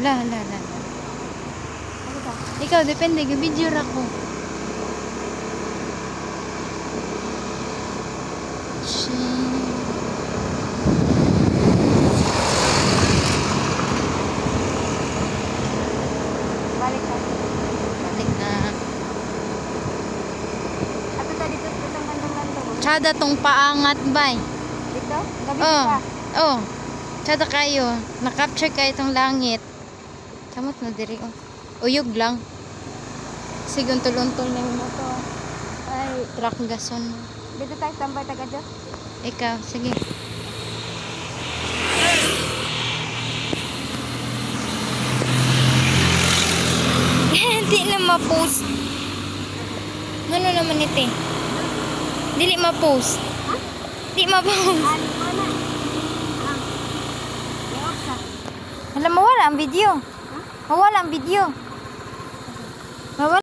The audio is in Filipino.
Hala. Ikaw, depende. Video ra ko. Balik na. Balik na. Ato ta dito sa kandang-kandang. Tsada tong paangat, bay. Dito? Gabi Oh. pa. Oh. Tsada kayo. Na-capture kayo itong langit. Kamot na diri. Oh. Uyog lang. Sigun tulontol na yung moto. Ay, truck gason. Dito tayo tambay taga dyan. Ikaw, sige. Hindi na ma-post. Ano naman ito eh? Dili ma-post. Ha? Di ma-post. Ano na? Yoksa. Alam, mawala ang video. Ha? Mawala ang video.